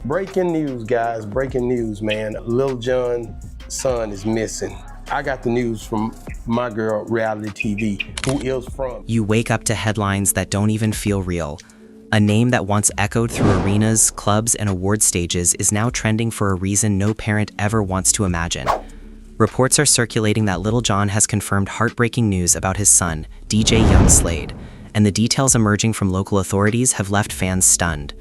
Breaking news, guys. Breaking news, man. Lil Jon's son is missing. I got the news from my girl, Reality TV, who is from. You wake up to headlines that don't even feel real. A name that once echoed through arenas, clubs, and award stages is now trending for a reason no parent ever wants to imagine. Reports are circulating that Lil Jon has confirmed heartbreaking news about his son, DJ Young Slade, and the details emerging from local authorities have left fans stunned.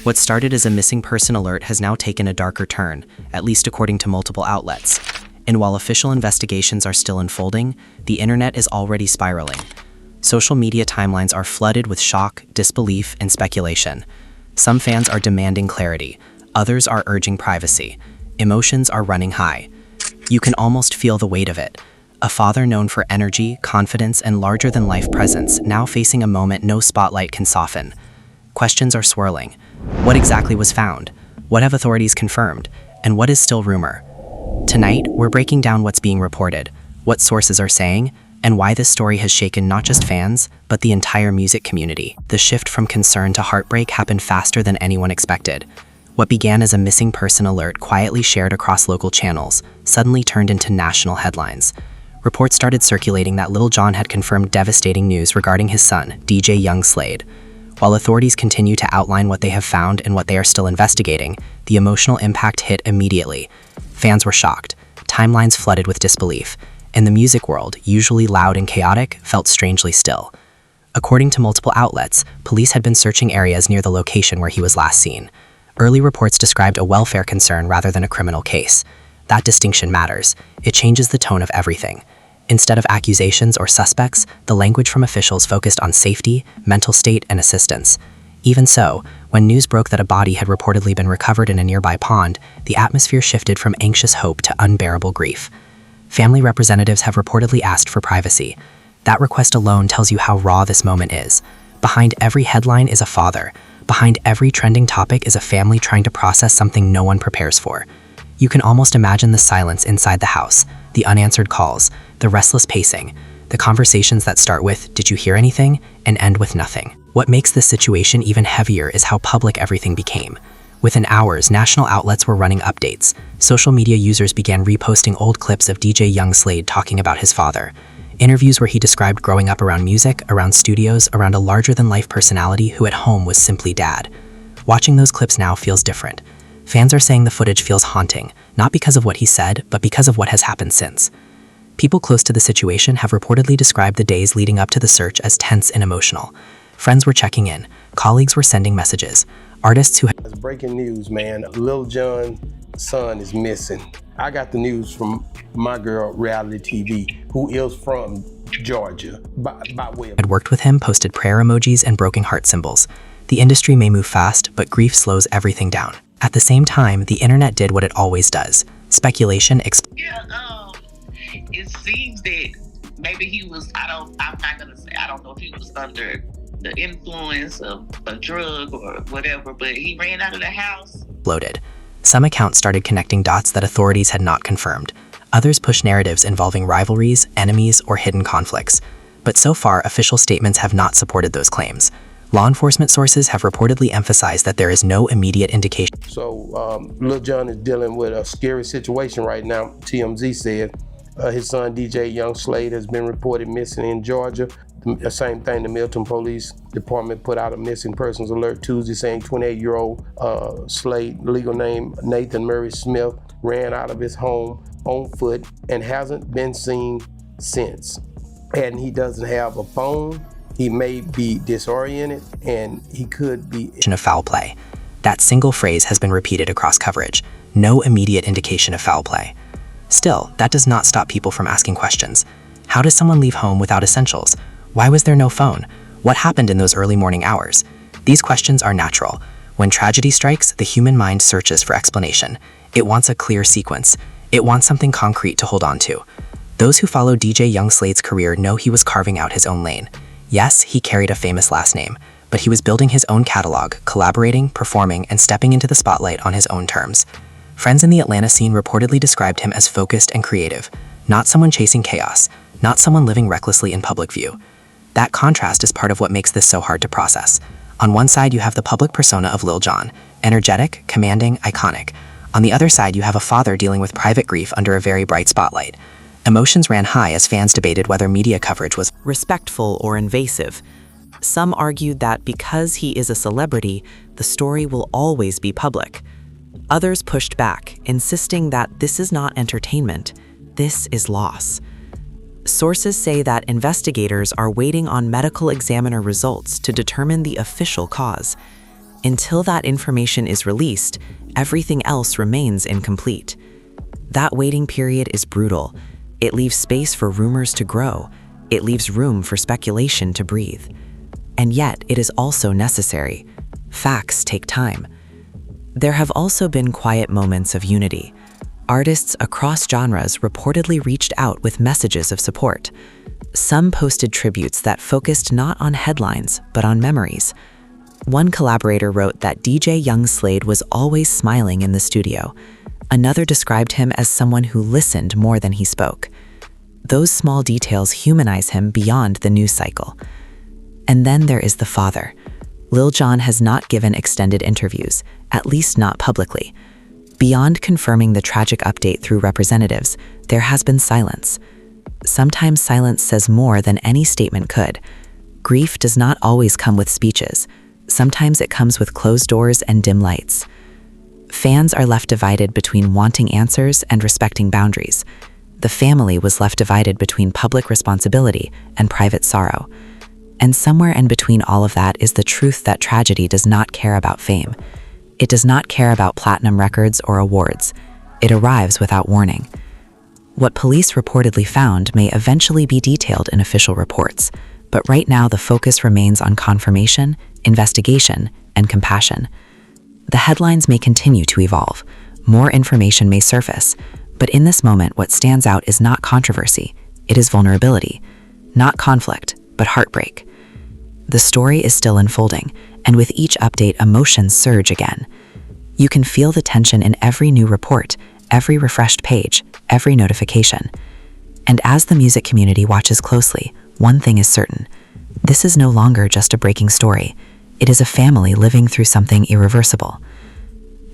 What started as a missing person alert has now taken a darker turn, at least according to multiple outlets. And while official investigations are still unfolding, the internet is already spiraling. Social media timelines are flooded with shock, disbelief, and speculation. Some fans are demanding clarity, others are urging privacy. Emotions are running high. You can almost feel the weight of it. A father known for energy, confidence, and larger-than-life presence now facing a moment no spotlight can soften. Questions are swirling. What exactly was found? What have authorities confirmed? And what is still rumor? Tonight, we're breaking down what's being reported, what sources are saying, and why this story has shaken not just fans, but the entire music community. The shift from concern to heartbreak happened faster than anyone expected. What began as a missing person alert quietly shared across local channels suddenly turned into national headlines. Reports started circulating that Lil Jon had confirmed devastating news regarding his son, DJ Young Slade. While authorities continue to outline what they have found and what they are still investigating, the emotional impact hit immediately. Fans were shocked, timelines flooded with disbelief, and the music world, usually loud and chaotic, felt strangely still. According to multiple outlets, police had been searching areas near the location where he was last seen. Early reports described a welfare concern rather than a criminal case. That distinction matters. It changes the tone of everything. Instead of accusations or suspects, the language from officials focused on safety, mental state, and assistance. Even so, when news broke that a body had reportedly been recovered in a nearby pond, the atmosphere shifted from anxious hope to unbearable grief. Family representatives have reportedly asked for privacy. That request alone tells you how raw this moment is. Behind every headline is a father. Behind every trending topic is a family trying to process something no one prepares for. You can almost imagine the silence inside the house, the unanswered calls, the restless pacing, the conversations that start with, "Did you hear anything?" and end with nothing. What makes this situation even heavier is how public everything became. Within hours, national outlets were running updates. Social media users began reposting old clips of DJ Young Slade talking about his father. Interviews where he described growing up around music, around studios, around a larger-than-life personality who at home was simply dad. Watching those clips now feels different. Fans are saying the footage feels haunting, not because of what he said, but because of what has happened since. People close to the situation have reportedly described the days leading up to the search as tense and emotional. Friends were checking in, colleagues were sending messages, artists who had— Breaking news, man. Lil Jon's son is missing. I got the news from my girl, Reality TV, who is from Georgia, by way of— had worked with him posted prayer emojis and broken heart symbols. The industry may move fast, but grief slows everything down. At the same time, the internet did what it always does. Speculation it seems that maybe he was, I'm not gonna say, I don't know if he was under the influence of a drug or whatever, but he ran out of the house. Exploded. Some accounts started connecting dots that authorities had not confirmed. Others pushed narratives involving rivalries, enemies, or hidden conflicts. But so far, official statements have not supported those claims. Law enforcement sources have reportedly emphasized that there is no immediate indication. So Lil Jon is dealing with a scary situation right now, TMZ said. His son, DJ Young Slade, has been reported missing in Georgia. The same thing, the Milton Police Department put out a missing persons alert Tuesday saying 28-year-old Slade, legal name Nathan Murray Smith, ran out of his home on foot and hasn't been seen since. And he doesn't have a phone. He may be disoriented, and he could be of foul play. That single phrase has been repeated across coverage. No immediate indication of foul play. Still, that does not stop people from asking questions. How does someone leave home without essentials? Why was there no phone? What happened in those early morning hours? These questions are natural. When tragedy strikes, the human mind searches for explanation. It wants a clear sequence. It wants something concrete to hold on to. Those who follow DJ Young Slade's career know he was carving out his own lane. Yes, he carried a famous last name, but he was building his own catalog, collaborating, performing, and stepping into the spotlight on his own terms. Friends in the Atlanta scene reportedly described him as focused and creative, not someone chasing chaos, not someone living recklessly in public view. That contrast is part of what makes this so hard to process. On one side, you have the public persona of Lil Jon, energetic, commanding, iconic. On the other side, you have a father dealing with private grief under a very bright spotlight. Emotions ran high as fans debated whether media coverage was respectful or invasive. Some argued that because he is a celebrity, the story will always be public. Others pushed back, insisting that this is not entertainment, this is loss. Sources say that investigators are waiting on medical examiner results to determine the official cause. Until that information is released, everything else remains incomplete. That waiting period is brutal. It leaves space for rumors to grow. It leaves room for speculation to breathe. And yet, it is also necessary. Facts take time. There have also been quiet moments of unity. Artists across genres reportedly reached out with messages of support. Some posted tributes that focused not on headlines, but on memories. One collaborator wrote that DJ Young Slade was always smiling in the studio. Another described him as someone who listened more than he spoke. Those small details humanize him beyond the news cycle. And then there is the father. Lil Jon has not given extended interviews, at least not publicly. Beyond confirming the tragic update through representatives, there has been silence. Sometimes silence says more than any statement could. Grief does not always come with speeches. Sometimes it comes with closed doors and dim lights. Fans are left divided between wanting answers and respecting boundaries. The family was left divided between public responsibility and private sorrow. And somewhere in between all of that is the truth that tragedy does not care about fame. It does not care about platinum records or awards. It arrives without warning. What police reportedly found may eventually be detailed in official reports, but right now the focus remains on confirmation, investigation, and compassion. The headlines may continue to evolve. More information may surface, but in this moment what stands out is not controversy, it is vulnerability. Not conflict, but heartbreak. The story is still unfolding, and with each update, emotions surge again. You can feel the tension in every new report, every refreshed page, every notification. And as the music community watches closely, one thing is certain. This is no longer just a breaking story. It is a family living through something irreversible.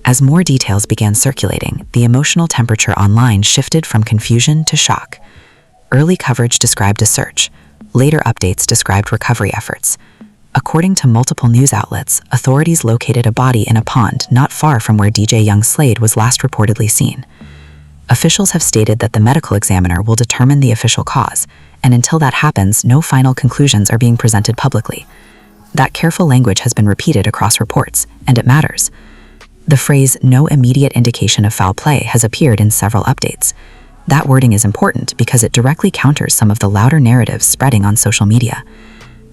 As more details began circulating, the emotional temperature online shifted from confusion to shock. Early coverage described a search. Later updates described recovery efforts. According to multiple news outlets, authorities located a body in a pond not far from where DJ Young Slade was last reportedly seen. Officials have stated that the medical examiner will determine the official cause, and until that happens, no final conclusions are being presented publicly. That careful language has been repeated across reports, and it matters. The phrase, "no immediate indication of foul play," has appeared in several updates. That wording is important because it directly counters some of the louder narratives spreading on social media.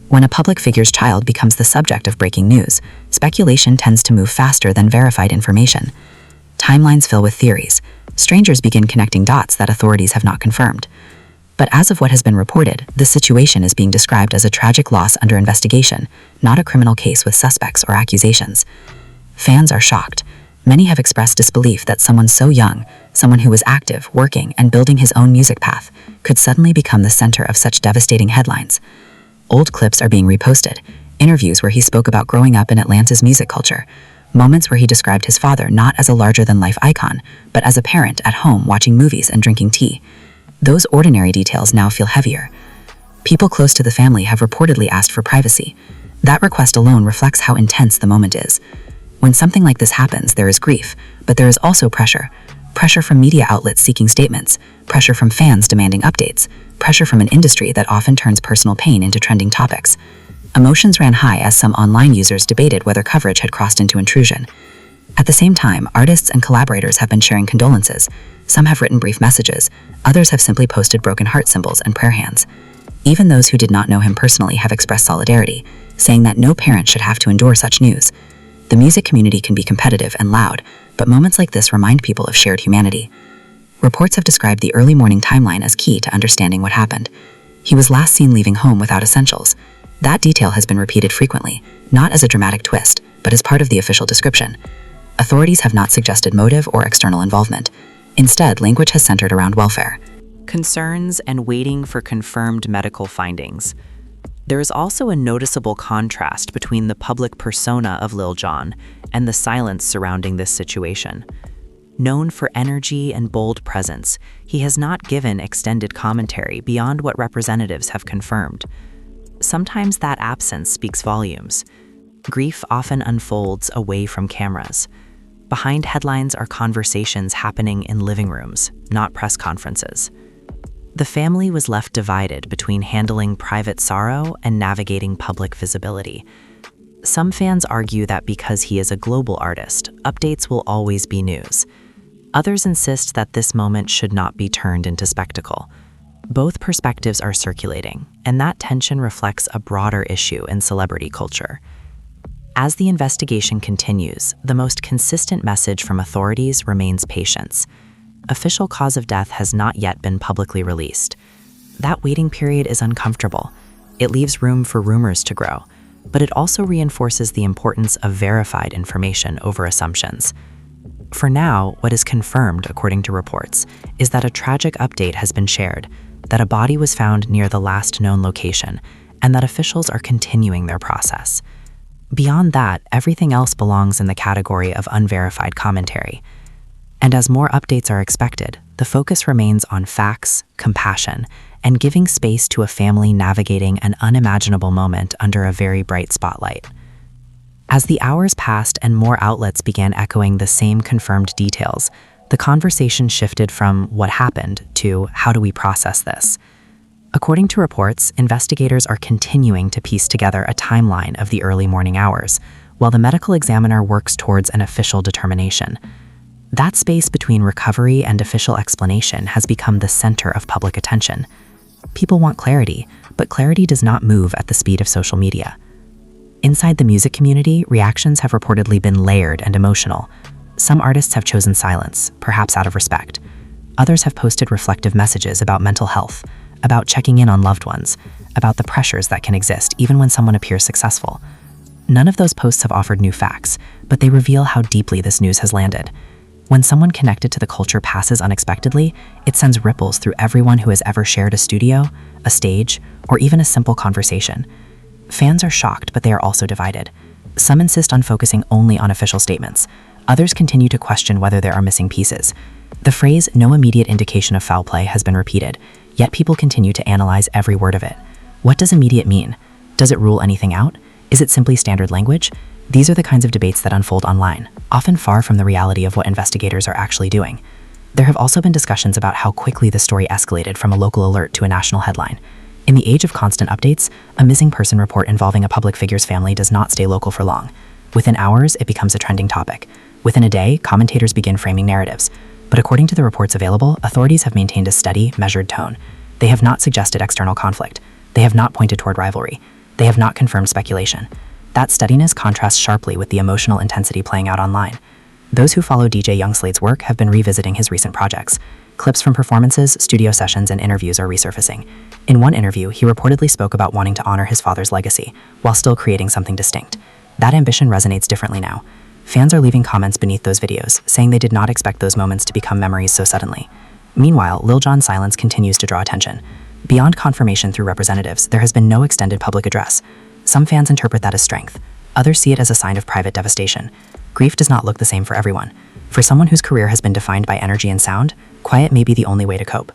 When a public figure's child becomes the subject of breaking news, speculation tends to move faster than verified information. Timelines fill with theories. Strangers begin connecting dots that authorities have not confirmed. But as of what has been reported, the situation is being described as a tragic loss under investigation, not a criminal case with suspects or accusations. Fans are shocked. Many have expressed disbelief that someone so young, someone who was active, working, and building his own music path, could suddenly become the center of such devastating headlines. Old clips are being reposted, interviews where he spoke about growing up in Atlanta's music culture, moments where he described his father not as a larger-than-life icon, but as a parent at home watching movies and drinking tea. Those ordinary details now feel heavier. People close to the family have reportedly asked for privacy. That request alone reflects how intense the moment is. When something like this happens, there is grief, but there is also pressure. Pressure from media outlets seeking statements, pressure from fans demanding updates, pressure from an industry that often turns personal pain into trending topics. Emotions ran high as some online users debated whether coverage had crossed into intrusion. At the same time, artists and collaborators have been sharing condolences. Some have written brief messages, others have simply posted broken heart symbols and prayer hands. Even those who did not know him personally have expressed solidarity, saying that no parent should have to endure such news. The music community can be competitive and loud, but moments like this remind people of shared humanity. Reports have described the early morning timeline as key to understanding what happened. He was last seen leaving home without essentials. That detail has been repeated frequently, not as a dramatic twist, but as part of the official description. Authorities have not suggested motive or external involvement. Instead, language has centered around welfare. Concerns and waiting for confirmed medical findings. There is also a noticeable contrast between the public persona of Lil Jon and the silence surrounding this situation. Known for energy and bold presence, he has not given extended commentary beyond what representatives have confirmed. Sometimes that absence speaks volumes. Grief often unfolds away from cameras. Behind headlines are conversations happening in living rooms, not press conferences. The family was left divided between handling private sorrow and navigating public visibility. Some fans argue that because he is a global artist, updates will always be news. Others insist that this moment should not be turned into spectacle. Both perspectives are circulating, and that tension reflects a broader issue in celebrity culture. As the investigation continues, the most consistent message from authorities remains patience. Official cause of death has not yet been publicly released. That waiting period is uncomfortable. It leaves room for rumors to grow, but it also reinforces the importance of verified information over assumptions. For now, what is confirmed, according to reports, is that a tragic update has been shared, that a body was found near the last known location, and that officials are continuing their process. Beyond that, everything else belongs in the category of unverified commentary. And as more updates are expected, the focus remains on facts, compassion, and giving space to a family navigating an unimaginable moment under a very bright spotlight. As the hours passed and more outlets began echoing the same confirmed details, the conversation shifted from what happened to how do we process this? According to reports, investigators are continuing to piece together a timeline of the early morning hours, while the medical examiner works towards an official determination. That space between recovery and official explanation has become the center of public attention. People want clarity, but clarity does not move at the speed of social media. Inside the music community, reactions have reportedly been layered and emotional. Some artists have chosen silence, perhaps out of respect. Others have posted reflective messages about mental health, about checking in on loved ones, about the pressures that can exist even when someone appears successful. None of those posts have offered new facts, but they reveal how deeply this news has landed. When someone connected to the culture passes unexpectedly, it sends ripples through everyone who has ever shared a studio, a stage, or even a simple conversation. Fans are shocked, but they are also divided. Some insist on focusing only on official statements. Others continue to question whether there are missing pieces. The phrase, "no immediate indication of foul play," has been repeated, yet people continue to analyze every word of it. What does immediate mean? Does it rule anything out? Is it simply standard language? These are the kinds of debates that unfold online, often far from the reality of what investigators are actually doing. There have also been discussions about how quickly the story escalated from a local alert to a national headline. In the age of constant updates, a missing person report involving a public figure's family does not stay local for long. Within hours, it becomes a trending topic. Within a day, commentators begin framing narratives. But according to the reports available, authorities have maintained a steady, measured tone. They have not suggested external conflict. They have not pointed toward rivalry. They have not confirmed speculation. That steadiness contrasts sharply with the emotional intensity playing out online. Those who follow DJ Young Slade's work have been revisiting his recent projects. Clips from performances, studio sessions, and interviews are resurfacing. In one interview, he reportedly spoke about wanting to honor his father's legacy, while still creating something distinct. That ambition resonates differently now. Fans are leaving comments beneath those videos, saying they did not expect those moments to become memories so suddenly. Meanwhile, Lil Jon's silence continues to draw attention. Beyond confirmation through representatives, there has been no extended public address. Some fans interpret that as strength. Others see it as a sign of private devastation. Grief does not look the same for everyone. For someone whose career has been defined by energy and sound, quiet may be the only way to cope.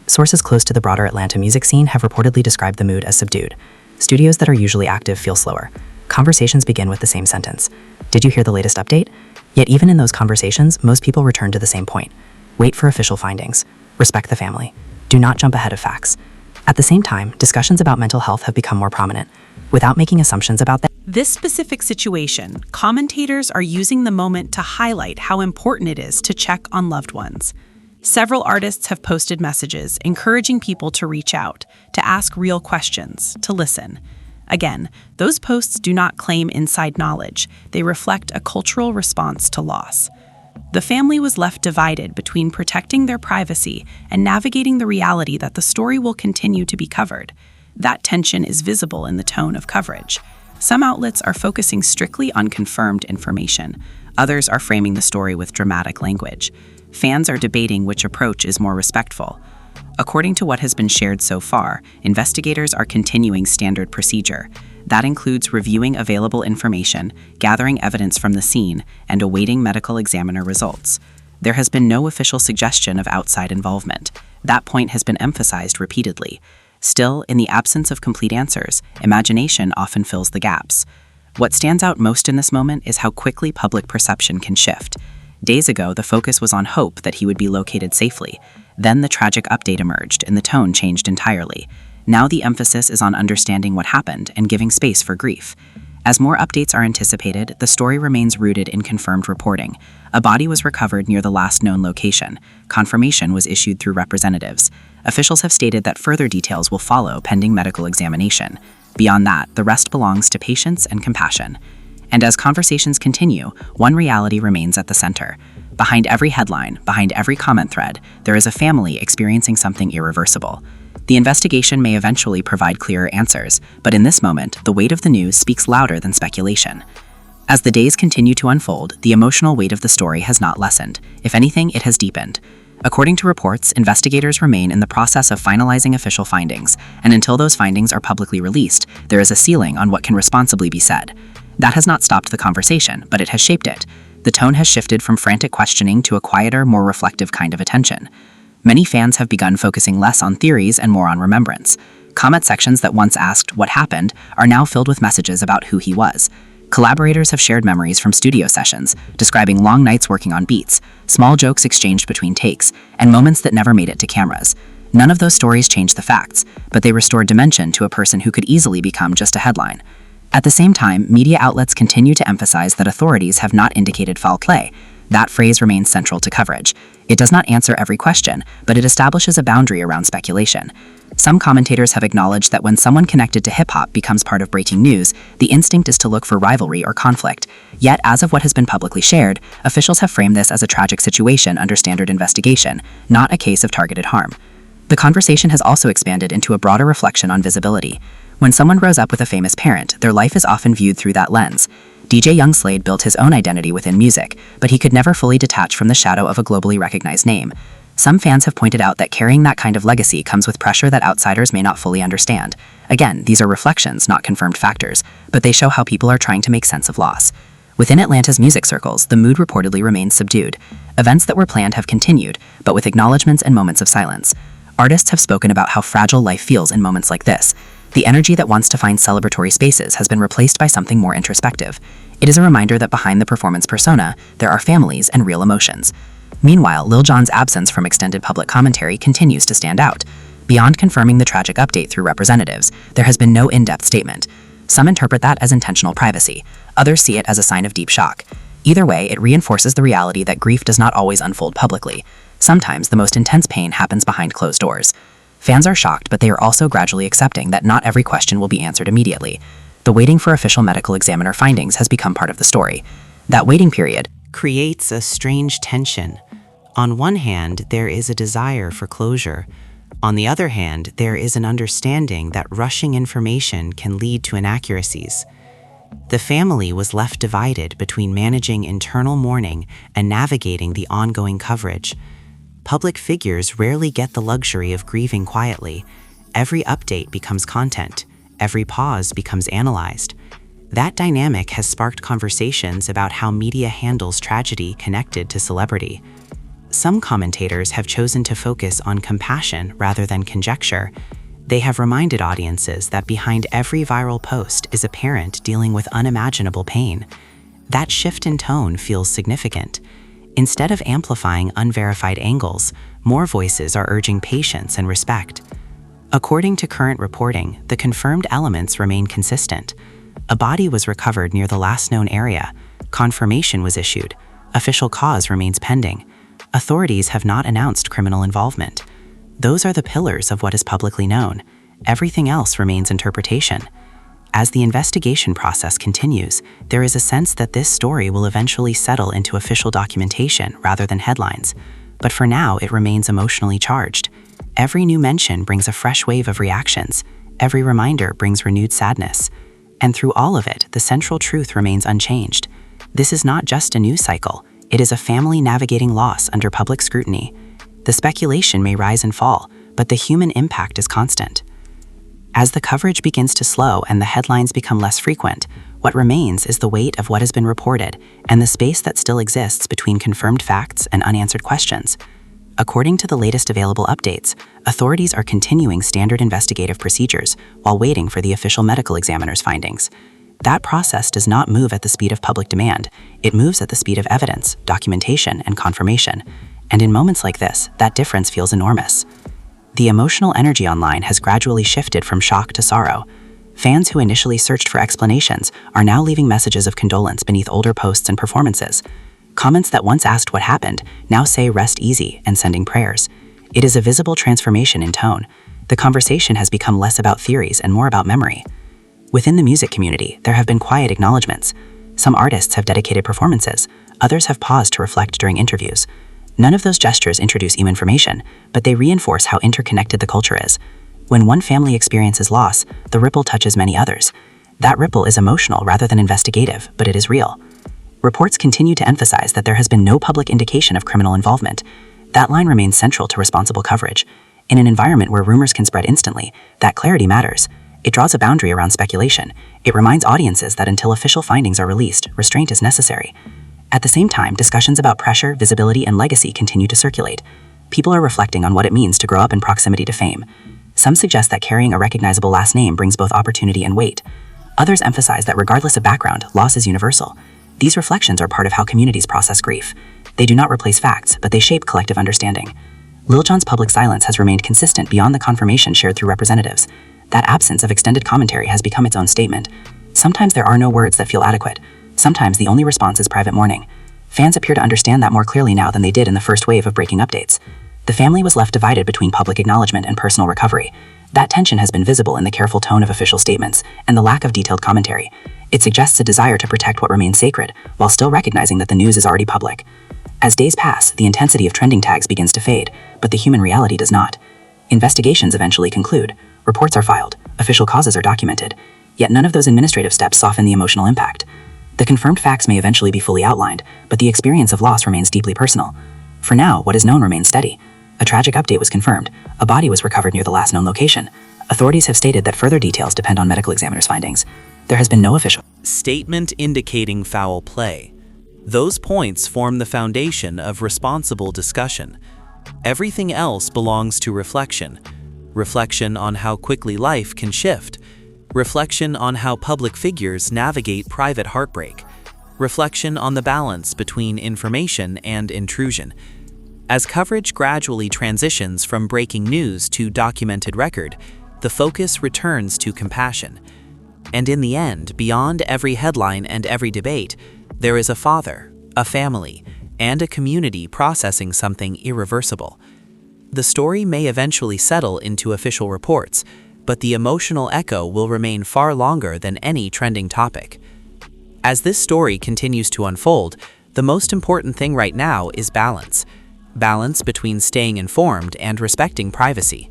Sources close to the broader Atlanta music scene have reportedly described the mood as subdued. Studios that are usually active feel slower. Conversations begin with the same sentence. Did you hear the latest update? Yet even in those conversations, most people return to the same point. Wait for official findings. Respect the family. Do not jump ahead of facts. At the same time, discussions about mental health have become more prominent. Without making assumptions about that, This specific situation, commentators are using the moment to highlight how important it is to check on loved ones. Several artists have posted messages encouraging people to reach out, to ask real questions, to listen. Again, those posts do not claim inside knowledge. They reflect a cultural response to loss. The family was left divided between protecting their privacy and navigating the reality that the story will continue to be covered. That tension is visible in the tone of coverage. Some outlets are focusing strictly on confirmed information. Others are framing the story with dramatic language. Fans are debating which approach is more respectful. According to what has been shared so far, investigators are continuing standard procedure. That includes reviewing available information, gathering evidence from the scene, and awaiting medical examiner results. There has been no official suggestion of outside involvement. That point has been emphasized repeatedly. Still, in the absence of complete answers, imagination often fills the gaps. What stands out most in this moment is how quickly public perception can shift. Days ago, the focus was on hope that he would be located safely. Then the tragic update emerged, and the tone changed entirely. Now the emphasis is on understanding what happened and giving space for grief. As more updates are anticipated, the story remains rooted in confirmed reporting. A body was recovered near the last known location. Confirmation was issued through representatives. Officials have stated that further details will follow pending medical examination. Beyond that, the rest belongs to patience and compassion. And as conversations continue, one reality remains at the center. Behind every headline, behind every comment thread, there is a family experiencing something irreversible. The investigation may eventually provide clearer answers, but in this moment, the weight of the news speaks louder than speculation. As the days continue to unfold, the emotional weight of the story has not lessened. If anything, it has deepened. According to reports, investigators remain in the process of finalizing official findings, and until those findings are publicly released, there is a ceiling on what can responsibly be said. That has not stopped the conversation, but it has shaped it. The tone has shifted from frantic questioning to a quieter, more reflective kind of attention. Many fans have begun focusing less on theories and more on remembrance. Comment sections that once asked what happened are now filled with messages about who he was. Collaborators have shared memories from studio sessions, describing long nights working on beats, small jokes exchanged between takes, and moments that never made it to cameras. None of those stories changed the facts, but they restored dimension to a person who could easily become just a headline. At the same time, media outlets continue to emphasize that authorities have not indicated foul play. That phrase remains central to coverage. It does not answer every question, but it establishes a boundary around speculation. Some commentators have acknowledged that when someone connected to hip-hop becomes part of breaking news, the instinct is to look for rivalry or conflict. Yet, as of what has been publicly shared, officials have framed this as a tragic situation under standard investigation, not a case of targeted harm. The conversation has also expanded into a broader reflection on visibility. When someone grows up with a famous parent, their life is often viewed through that lens. DJ Young Slade built his own identity within music, but he could never fully detach from the shadow of a globally recognized name. Some fans have pointed out that carrying that kind of legacy comes with pressure that outsiders may not fully understand. Again, these are reflections, not confirmed factors, but they show how people are trying to make sense of loss. Within Atlanta's music circles, the mood reportedly remains subdued. Events that were planned have continued, but with acknowledgments and moments of silence. Artists have spoken about how fragile life feels in moments like this. The energy that wants to find celebratory spaces has been replaced by something more introspective. It is a reminder that behind the performance persona, there are families and real emotions. Meanwhile, Lil Jon's absence from extended public commentary continues to stand out. Beyond confirming the tragic update through representatives, there has been no in-depth statement. Some interpret that as intentional privacy. Others see it as a sign of deep shock. Either way, it reinforces the reality that grief does not always unfold publicly. Sometimes the most intense pain happens behind closed doors. Fans are shocked, but they are also gradually accepting that not every question will be answered immediately. The waiting for official medical examiner findings has become part of the story. That waiting period creates a strange tension. On one hand, there is a desire for closure. On the other hand, there is an understanding that rushing information can lead to inaccuracies. The family was left divided between managing internal mourning and navigating the ongoing coverage. Public figures rarely get the luxury of grieving quietly. Every update becomes content. Every pause becomes analyzed. That dynamic has sparked conversations about how media handles tragedy connected to celebrity. Some commentators have chosen to focus on compassion rather than conjecture. They have reminded audiences that behind every viral post is a parent dealing with unimaginable pain. That shift in tone feels significant. Instead of amplifying unverified angles, more voices are urging patience and respect. According to current reporting, the confirmed elements remain consistent. A body was recovered near the last known area. Confirmation was issued. Official cause remains pending. Authorities have not announced criminal involvement. Those are the pillars of what is publicly known. Everything else remains interpretation. As the investigation process continues, there is a sense that this story will eventually settle into official documentation rather than headlines. But for now, it remains emotionally charged. Every new mention brings a fresh wave of reactions. Every reminder brings renewed sadness. And through all of it, the central truth remains unchanged. This is not just a news cycle. It is a family navigating loss under public scrutiny. The speculation may rise and fall, but the human impact is constant. As the coverage begins to slow and the headlines become less frequent, what remains is the weight of what has been reported and the space that still exists between confirmed facts and unanswered questions. According to the latest available updates, authorities are continuing standard investigative procedures while waiting for the official medical examiner's findings. That process does not move at the speed of public demand. It moves at the speed of evidence, documentation, and confirmation. And in moments like this, that difference feels enormous. The emotional energy online has gradually shifted from shock to sorrow. Fans who initially searched for explanations are now leaving messages of condolence beneath older posts and performances. Comments that once asked what happened now say rest easy and sending prayers. It is a visible transformation in tone. The conversation has become less about theories and more about memory. Within the music community, there have been quiet acknowledgements. Some artists have dedicated performances. Others have paused to reflect during interviews. None of those gestures introduce information, but they reinforce how interconnected the culture is. When one family experiences loss, the ripple touches many others. That ripple is emotional rather than investigative, but it is real. Reports continue to emphasize that there has been no public indication of criminal involvement. That line remains central to responsible coverage. In an environment where rumors can spread instantly, that clarity matters. It draws a boundary around speculation. It reminds audiences that until official findings are released, restraint is necessary. At the same time, discussions about pressure, visibility, and legacy continue to circulate. People are reflecting on what it means to grow up in proximity to fame. Some suggest that carrying a recognizable last name brings both opportunity and weight. Others emphasize that regardless of background, loss is universal. These reflections are part of how communities process grief. They do not replace facts, but they shape collective understanding. Lil Jon's public silence has remained consistent beyond the confirmation shared through representatives. That absence of extended commentary has become its own statement. Sometimes there are no words that feel adequate. Sometimes the only response is private mourning. Fans appear to understand that more clearly now than they did in the first wave of breaking updates. The family was left divided between public acknowledgement and personal recovery. That tension has been visible in the careful tone of official statements and the lack of detailed commentary. It suggests a desire to protect what remains sacred, while still recognizing that the news is already public. As days pass, the intensity of trending tags begins to fade, but the human reality does not. Investigations eventually conclude. Reports are filed. Official causes are documented. Yet none of those administrative steps soften the emotional impact. The confirmed facts may eventually be fully outlined, but the experience of loss remains deeply personal. For now, what is known remains steady. A tragic update was confirmed. A body was recovered near the last known location. Authorities have stated that further details depend on medical examiner's findings. There has been no official statement indicating foul play. Those points form the foundation of responsible discussion. Everything else belongs to reflection. Reflection on how quickly life can shift. Reflection on how public figures navigate private heartbreak. Reflection on the balance between information and intrusion. As coverage gradually transitions from breaking news to documented record, the focus returns to compassion. And in the end, beyond every headline and every debate, there is a father, a family, and a community processing something irreversible. The story may eventually settle into official reports, but the emotional echo will remain far longer than any trending topic. As this story continues to unfold, the most important thing right now is balance. Balance between staying informed and respecting privacy.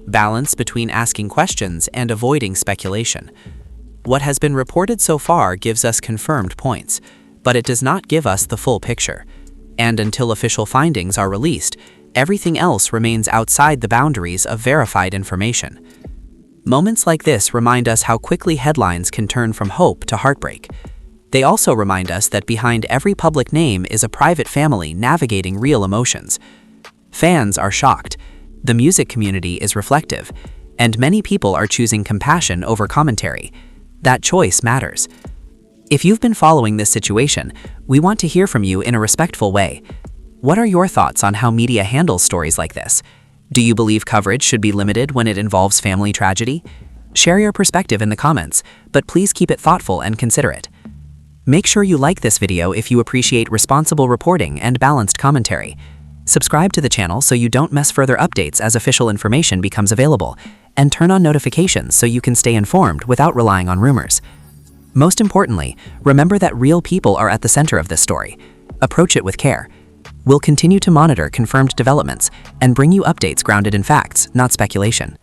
Balance between asking questions and avoiding speculation. What has been reported so far gives us confirmed points, but it does not give us the full picture. And until official findings are released, everything else remains outside the boundaries of verified information. Moments like this remind us how quickly headlines can turn from hope to heartbreak. They also remind us that behind every public name is a private family navigating real emotions. Fans are shocked, the music community is reflective, and many people are choosing compassion over commentary. That choice matters. If you've been following this situation, we want to hear from you in a respectful way. What are your thoughts on how media handles stories like this? Do you believe coverage should be limited when it involves family tragedy? Share your perspective in the comments, but please keep it thoughtful and considerate. Make sure you like this video if you appreciate responsible reporting and balanced commentary. Subscribe to the channel so you don't miss further updates as official information becomes available, and turn on notifications so you can stay informed without relying on rumors. Most importantly, remember that real people are at the center of this story. Approach it with care. We'll continue to monitor confirmed developments and bring you updates grounded in facts, not speculation.